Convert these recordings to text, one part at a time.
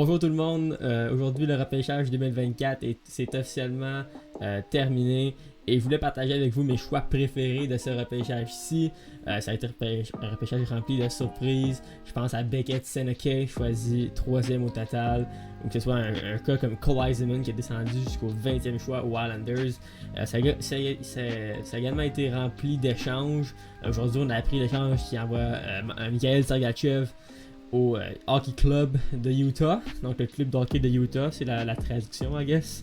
Bonjour tout le monde, aujourd'hui le repêchage 2024 c'est officiellement terminé et je voulais partager avec vous mes choix préférés de ce repêchage-ci. Ça a été un repêchage rempli de surprises. Je pense à Beckett Seneke, choisi 3e au total, ou que ce soit un cas comme Cole Eisenman qui est descendu jusqu'au 20e choix aux Islanders. Ça a également été rempli d'échanges. Aujourd'hui on a appris l'échange qui envoie Mikhail Sergachev au Hockey Club de Utah, donc le club d'hockey de Utah, c'est la traduction, I guess.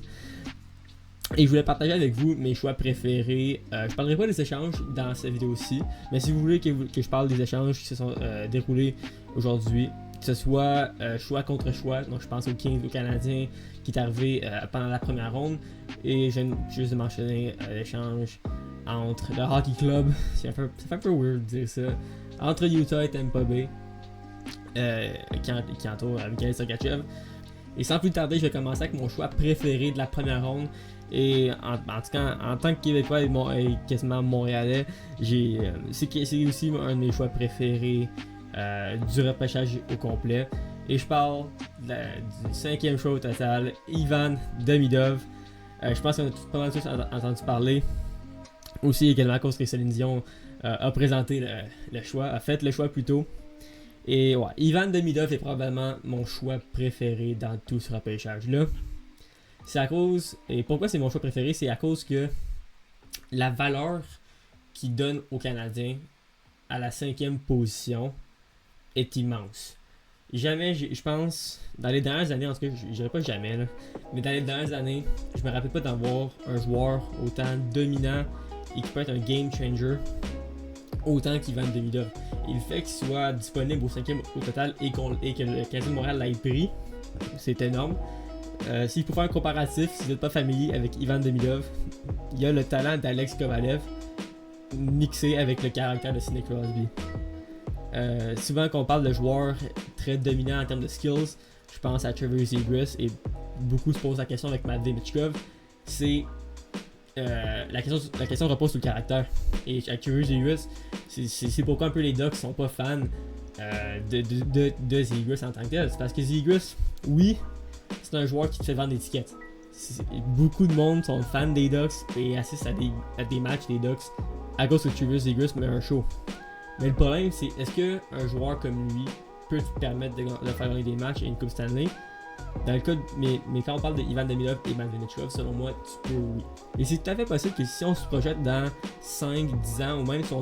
Et je voulais partager avec vous mes choix préférés. Je parlerai pas des échanges dans cette vidéo-ci, mais si vous voulez que je parle des échanges qui se sont déroulés aujourd'hui, que ce soit choix contre choix, donc je pense aux Kings, aux Canadiens, qui est arrivé pendant la première ronde, et je viens juste de mentionner l'échange entre le Hockey Club, ça fait un peu weird de dire ça, entre Utah et Tampa Bay. Qui entoure Mikhail Sergachev. Et sans plus tarder, je vais commencer avec mon choix préféré de la première ronde. Et en tout cas, en tant que Québécois et quasiment Montréalais, c'est aussi un de mes choix préférés du repêchage au complet. Et je parle du 5e choix au total, Ivan Demidov. Je pense qu'on a pas mal tous entendu parler. Aussi également à cause que Céline Dion a présenté le choix, a fait le choix plus tôt. Et ouais, Ivan Demidov est probablement mon choix préféré dans tout ce repêchage-là. C'est à cause, et pourquoi c'est mon choix préféré, c'est à cause que la valeur qu'il donne aux Canadiens à la 5e position est immense. Jamais, je pense, dans les dernières années, en tout cas, je dirais pas jamais, là, mais dans les dernières années, je me rappelle pas d'avoir un joueur autant dominant et qui peut être un game changer autant qu'Ivan Demidov. Et le fait qu'il soit disponible au 5e au total et que le Canadien de Montréal l'ait pris, c'est énorme. Si je peux faire un comparatif, si vous n'êtes pas familier avec Ivan Demidov, il y a le talent d'Alex Kovalev mixé avec le caractère de Sidney Crosby. Souvent quand on parle de joueurs très dominants en termes de skills, je pense à Trevor Zegras et beaucoup se posent la question avec Matvei Michkov, c'est la question repose sur le caractère. Et à Curious Zegras, c'est pourquoi un peu les Ducks sont pas fans de Zegras en tant que tel. C'est parce que Zegras, oui, c'est un joueur qui te fait vendre des tickets. Beaucoup de monde sont fans des Ducks et assistent à des matchs des Ducks à cause que Curious Zegras met un show. Mais le problème, c'est est-ce qu'un joueur comme lui peut te permettre de faire gagner des matchs et une Coupe Stanley? Dans le cas mais quand on parle de Ivan Demidov et Matvei Michkov, selon moi, tu peux, oui. Et c'est tout à fait possible que si on se projette dans 5-10 ans, ou même si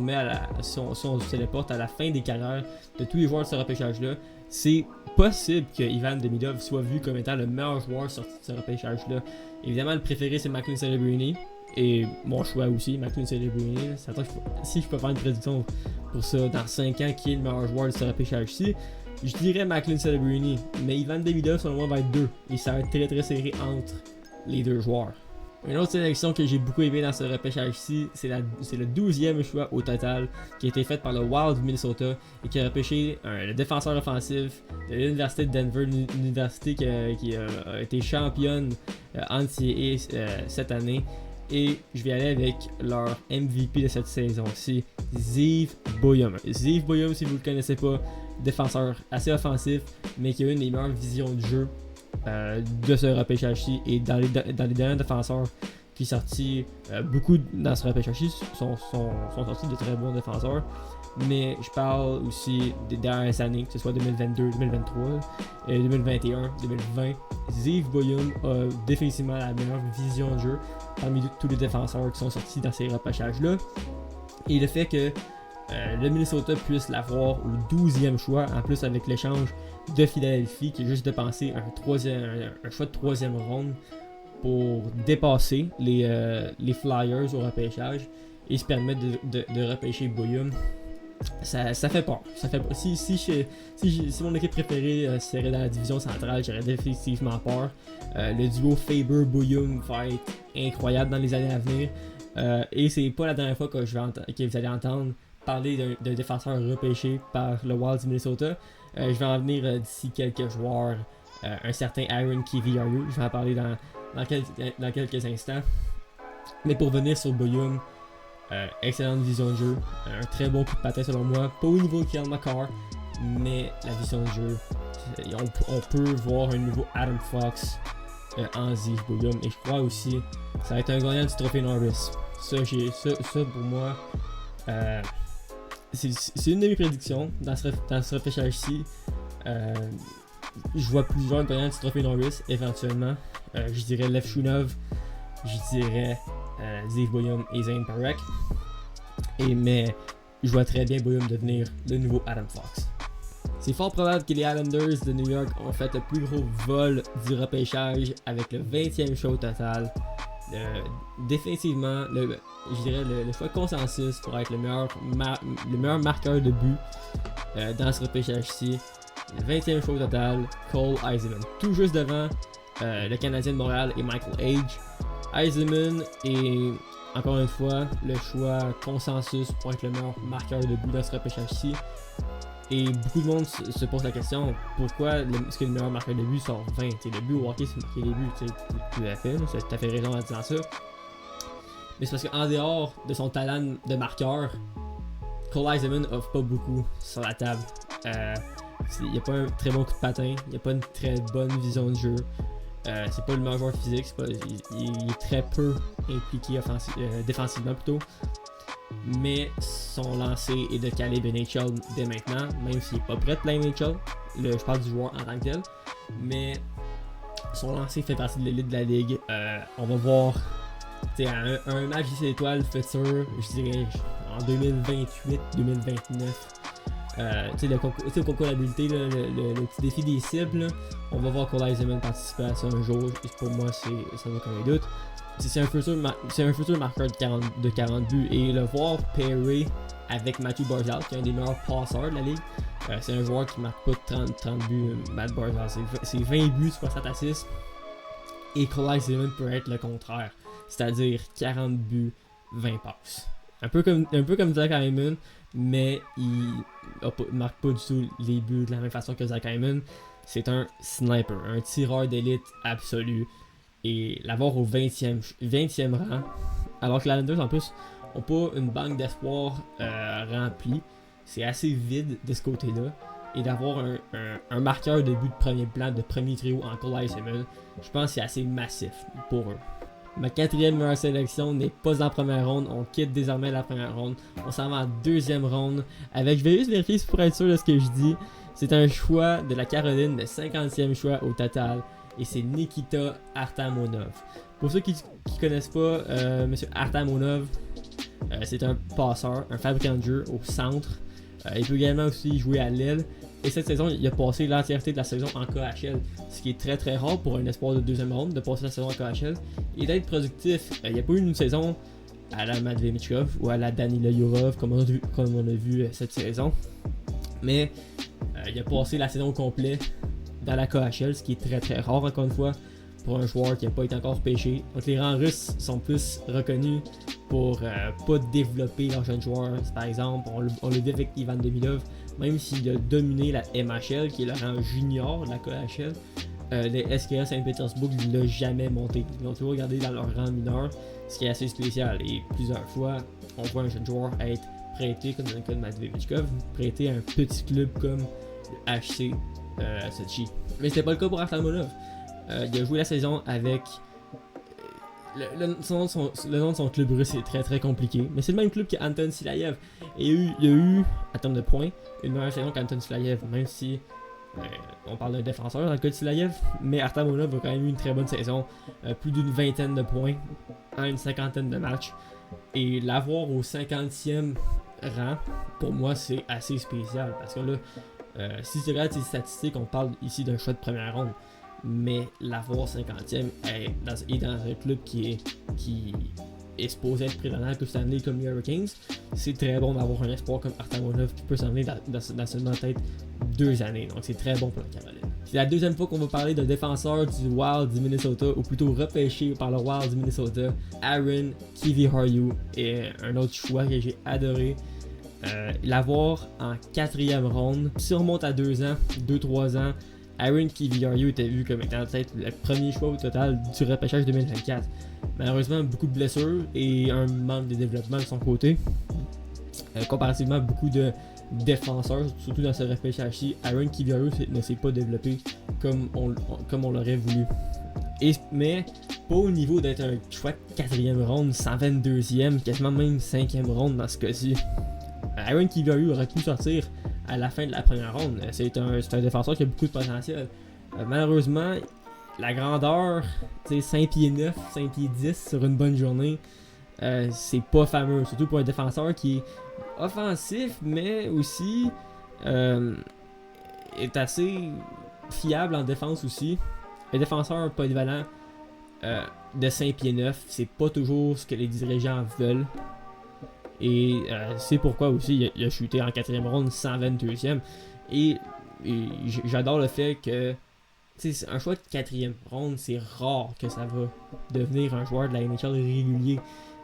on se téléporte à la fin des carrières de tous les joueurs de ce repêchage-là, c'est possible que Ivan Demidov soit vu comme étant le meilleur joueur sorti de ce repêchage-là. Évidemment, le préféré, c'est Macklin Celebrini. Et mon choix aussi, Macklin Celebrini. Si je peux faire une prédiction pour ça, dans 5 ans, qui est le meilleur joueur de ce repêchage-ci, je dirais Macklin Celebrini, mais Ivan Demidov selon moi va être 2 et ça va être très très serré entre les deux joueurs. Une autre sélection que j'ai beaucoup aimé dans ce repêchage-ci, c'est le 12e choix au total qui a été fait par le Wild du Minnesota et qui a repêché le défenseur offensif de l'Université de Denver, une université qui a été championne NCAA cette année. Et je vais aller avec leur MVP de cette saison-ci, Zeev Boyum. Zeev Boyum, si vous ne le connaissez pas, défenseur assez offensif, mais qui a une des meilleures visions du jeu de ce repêchage-ci. Et dans les derniers défenseurs qui sont sortis, beaucoup dans ce repêchage-ci sont sortis de très bons défenseurs. Mais je parle aussi des dernières années, que ce soit 2022, 2023, 2021, 2020. Zeev Boyum a définitivement la meilleure vision de jeu parmi tous les défenseurs qui sont sortis dans ces repêchages-là. Et le fait que le Minnesota puisse l'avoir au 12e choix, en plus avec l'échange de Philadelphie, qui a juste dépensé un choix de 3e ronde pour dépasser les Flyers au repêchage et se permettre de repêcher Boyum. Ça fait peur. Si mon équipe préférée serait dans la division centrale, j'aurais définitivement peur. Le duo Faber-Boyum va être incroyable dans les années à venir. Et c'est pas la dernière fois que vous allez entendre parler d'un défenseur repêché par le Wild du Minnesota. Je vais en venir d'ici quelques joueurs. Un certain Aaron Kiviaru. Je vais en parler dans quelques instants. Mais pour venir sur Boyum, excellente vision de jeu, un très bon coup de patin selon moi, pas au niveau de Kyle McCarr, mais la vision de jeu, on peut voir un nouveau Adam Fox en Ziv Boyum. Et je crois aussi que ça va être un gagnant du trophée Norris. Ça pour moi, c'est une de mes prédictions dans ce repêchage-ci. Je vois plusieurs gagnants du trophée Norris éventuellement. Je dirais Lev Shunov, je dirais Ziv Boyum et Zane Parekh. Mais je vois très bien Boyum devenir le nouveau Adam Fox. C'est fort probable que les Islanders de New York ont fait le plus gros vol du repêchage avec le 20e choix au total. Définitivement, je dirais le choix consensus pour être le meilleur marqueur de but dans ce repêchage-ci. Le 20e choix au total, Cole Eiserman. Tout juste devant le Canadien de Montréal et Michael Age. Eiserman est encore une fois le choix consensus pour être le meilleur marqueur de but dans ce repêchage-ci. Et beaucoup de monde se pose la question, pourquoi est-ce que le meilleur marqueur de but sort 20? Le but au hockey, c'est marquer des buts, tu as fait raison en disant ça. Mais c'est parce qu'en dehors de son talent de marqueur, Cole Eiserman offre pas beaucoup sur la table. Il n'y a pas un très bon coup de patin, il n'y a pas une très bonne vision de jeu. C'est pas le meilleur joueur physique, il est très peu impliqué défensivement plutôt. Mais son lancer est de calibre NHL dès maintenant, même s'il n'est pas prêt de plein NHL. Je parle du joueur en tant que tel. Mais son lancer fait partie de l'élite de la ligue. On va voir un match 10 étoiles futur, je dirais en 2028-2029. Le concours d'habileté, le petit défi des cibles, là, on va voir Cole Eiserman participer à ça un jour. Et pour moi, ça n'a aucun doute. C'est un futur marqueur de 40 buts. Et le voir pairer avec Matthew Barzal, qui est un des meilleurs passeurs de la ligue. C'est un joueur qui ne marque pas 30 buts, Matt Barzal. C'est 20 buts, 60 assists. Et Cole Eiserman peut être le contraire. C'est-à-dire 40 buts, 20 passes. Un peu comme Zach Hyman, mais il marque pas du tout les buts de la même façon que Zach Hyman. C'est un sniper, un tireur d'élite absolu. Et l'avoir au 20e rang, alors que les Islanders en plus n'ont pas une banque d'espoir remplie, c'est assez vide de ce côté-là. Et d'avoir un marqueur de but de premier plan, de premier trio en Cole Eiserman, je pense que c'est assez massif pour eux. Ma 4e meilleure sélection n'est pas en première ronde, on quitte désormais la première ronde, on s'en va en 2e ronde, avec, je vais juste vérifier pour être sûr de ce que je dis, c'est un choix de la Caroline, le 50e choix au total, et c'est Nikita Artamonov. Pour ceux qui connaissent pas Monsieur Artamonov, c'est un passeur, un fabricant de jeu au centre, il peut également aussi jouer à l'aile. Et cette saison, il a passé l'entièreté de la saison en KHL, ce qui est très très rare pour un espoir de 2e ronde de passer la saison en KHL et d'être productif. Il n'y a pas eu une saison à la Matvei Michkov ou à la Danila Yurov comme on a vu cette saison, mais il a passé la saison au complet dans la KHL, ce qui est très très rare encore une fois pour un joueur qui n'a pas été encore pêché. Donc les rangs russes sont plus reconnus pour pas développer leurs jeunes joueurs. Par exemple, on le dit avec Ivan Demidov, même s'il a dominé la MHL, qui est le rang junior de la KHL, les SKA Saint-Pétersbourg ne l'ont jamais monté. Ils l'ont toujours gardé dans leur rang mineur, ce qui est assez spécial. Et plusieurs fois, on voit un jeune joueur être prêté, comme dans le cas de Matvei Michkov, prêté à un petit club comme le HC Sochi. Mais c'était pas le cas pour Artamonov. Il a joué la saison avec... Le nom de son club russe est très très compliqué, mais c'est le même club qu'Anton Silayev. Et il y a eu, à terme de points, une meilleure saison qu'Anton Silayev, même si on parle d'un défenseur dans le cas de Silayev, mais Artamonov a quand même eu une très bonne saison, plus d'une 20aine de points en une 50aine de matchs. Et l'avoir au 50e rang, pour moi, c'est assez spécial, parce que là, si tu regardes ses statistiques, on parle ici d'un choix de première ronde. Mais l'avoir 50e est dans un club qui est supposé être prétendant à la Coupe Stanley comme les Hurricanes. C'est très bon d'avoir un espoir comme Artamonov qui peut s'en venir dans seulement peut-être 2 années. Donc c'est très bon pour la Caroline. C'est la 2e fois qu'on va parler d'un défenseur du Wild du Minnesota, ou plutôt repêché par le Wild du Minnesota, Aaron Kiviharju, est un autre choix que j'ai adoré. L'avoir en 4e ronde, si on remonte à 2-3 ans, Aaron Kiviharju était vu comme étant peut-être le premier choix au total du repêchage 2024. Malheureusement, beaucoup de blessures et un manque de développement de son côté. Comparativement à beaucoup de défenseur, surtout dans ce repêchage-ci. Aaron Kiviaru ne s'est pas développé comme on l'aurait voulu. Mais pas au niveau d'être un choix de 4e ronde, 122e, quasiment même 5e ronde dans ce cas-ci. Aaron Kiviaru aurait pu sortir à la fin de la première ronde. C'est un défenseur qui a beaucoup de potentiel. Malheureusement, la grandeur, 5 pieds 9, 5 pieds 10 sur une bonne journée, c'est pas fameux. Surtout pour un défenseur qui est offensif, mais aussi est assez fiable en défense aussi. Un défenseur polyvalent de 5 pieds 9, c'est pas toujours ce que les dirigeants veulent. Et c'est pourquoi aussi il a chuté en 4e ronde, 122e. Et j'adore le fait que un choix de 4e ronde, c'est rare que ça va devenir un joueur de la NHL régulier.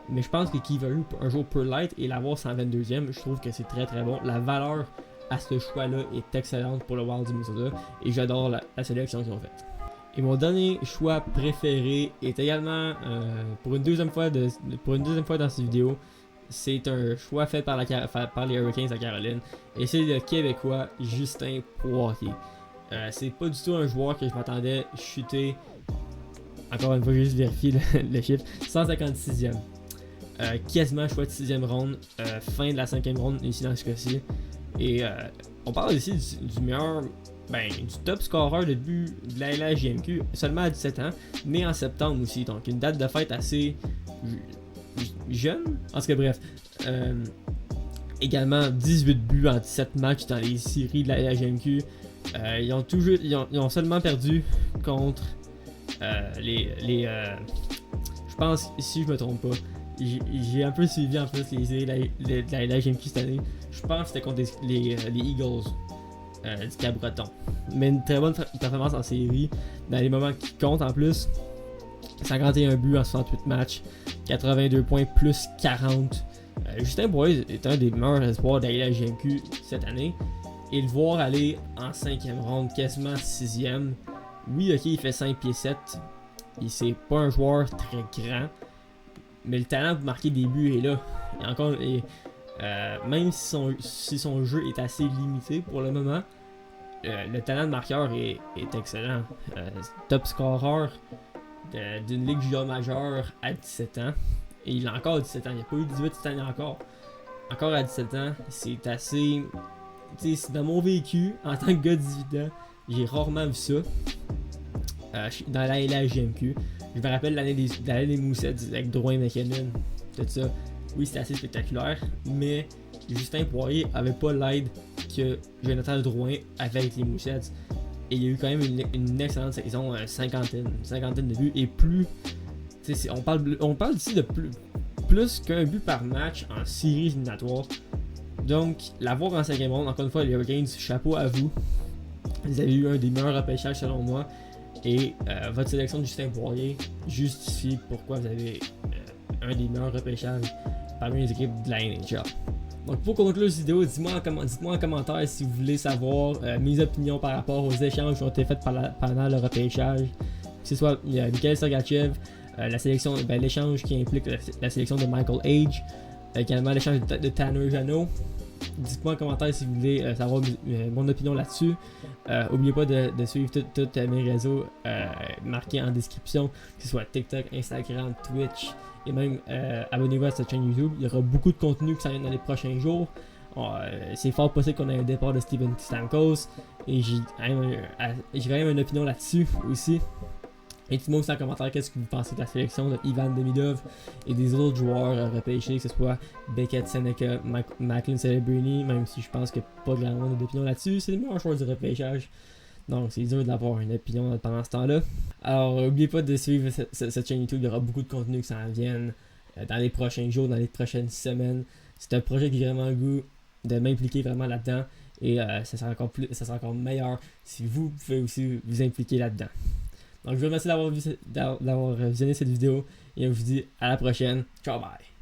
Mais je pense que Kiviaru un jour peut l'être et l'avoir 122e, je trouve que c'est très très bon. La valeur à ce choix-là est excellente pour le Wild du Minnesota et j'adore la sélection qu'ils ont faite. Et mon dernier choix préféré est également pour une deuxième fois dans cette vidéo. C'est un choix fait par les Hurricanes à Caroline et c'est le Québécois Justin Poirier. C'est pas du tout un joueur que je m'attendais chuter. Encore une fois, j'ai juste vérifié le chiffre. 156e. Quasiment choix de 6e ronde. Fin de la 5e ronde ici dans ce cas-ci. Et on parle ici du meilleur, du top scoreur de but de la LHJMQ, seulement à 17 ans, mais en septembre aussi. Donc une date de fête assez jeune. En tout cas, bref. Également 18 buts en 17 matchs dans les séries de la LHJMQ. Ils ont seulement perdu contre je pense, si je me trompe pas, j'ai un peu suivi en plus les séries de la LHJMQ cette année. Je pense que c'était contre les Eagles du Cap-Breton. Mais une très bonne performance en série, dans les moments qui comptent en plus. 51 buts en 68 matchs, 82 points plus 40. Justin Poirier est un des meilleurs espoirs de la LHJMQ cette année. Et le voir aller en 5e ronde, quasiment 6e. Oui, ok, il fait 5 pieds 7. C'est pas un joueur très grand. Mais le talent pour marquer des buts est là. Même si son jeu est assez limité pour le moment, le talent de marqueur est excellent. Top scorer d'une ligue junior majeure à 17 ans. Et il a encore 17 ans. Il n'a pas eu 18 cette année encore. Encore à 17 ans, c'est assez... dans mon vécu, en tant que gars de 18 ans, j'ai rarement vu ça dans la LHJMQ. Je me rappelle l'année des Moussets avec Drouin McKinnon, tout ça. Oui, c'était assez spectaculaire, mais Justin Poirier avait pas l'aide que Jonathan Drouin avait avec les Moussets. Et il y a eu quand même une excellente saison, cinquantaine de buts et plus. On parle ici de plus qu'un but par match en séries éliminatoires. Donc, l'avoir en 5e ronde, encore une fois, les Hurricanes, chapeau à vous. Vous avez eu un des meilleurs repêchages selon moi. Et votre sélection de Justin Poirier justifie pourquoi vous avez un des meilleurs repêchages parmi les équipes de la NHL. Donc, pour conclure cette vidéo, dites-moi en commentaire si vous voulez savoir mes opinions par rapport aux échanges qui ont été faits pendant le repêchage. Que ce soit Mikhail Sergachev, l'échange qui implique la sélection de Michael Age, également l'échange de Tanner Jeannot. Dites-moi en commentaire si vous voulez savoir mon opinion là-dessus. N'oubliez pas de suivre tous mes réseaux marqués en description, que ce soit TikTok, Instagram, Twitch et même abonnez-vous à cette chaîne YouTube. Il y aura beaucoup de contenu qui s'en vient dans les prochains jours. C'est fort possible qu'on ait un départ de Steven Stamkos et j'ai quand même une opinion là-dessus aussi. Et dites-moi aussi en commentaire qu'est-ce que vous pensez de la sélection de Ivan Demidov et des autres joueurs repêchés, que ce soit Beckett, Seneca, Macklin, Celebrini, même si je pense qu'il n'y a pas grand monde d'opinion là-dessus. C'est les meilleurs joueurs du repêchage. Donc c'est dur d'avoir une opinion pendant ce temps-là. Alors n'oubliez pas de suivre cette chaîne YouTube, il y aura beaucoup de contenu qui s'en viennent dans les prochains jours, dans les prochaines semaines. C'est un projet qui a vraiment le goût de m'impliquer vraiment là-dedans. Et ça sera encore meilleur si vous pouvez aussi vous impliquer là-dedans. Donc je vous remercie d'avoir visionné cette vidéo et on vous dit à la prochaine. Ciao, bye!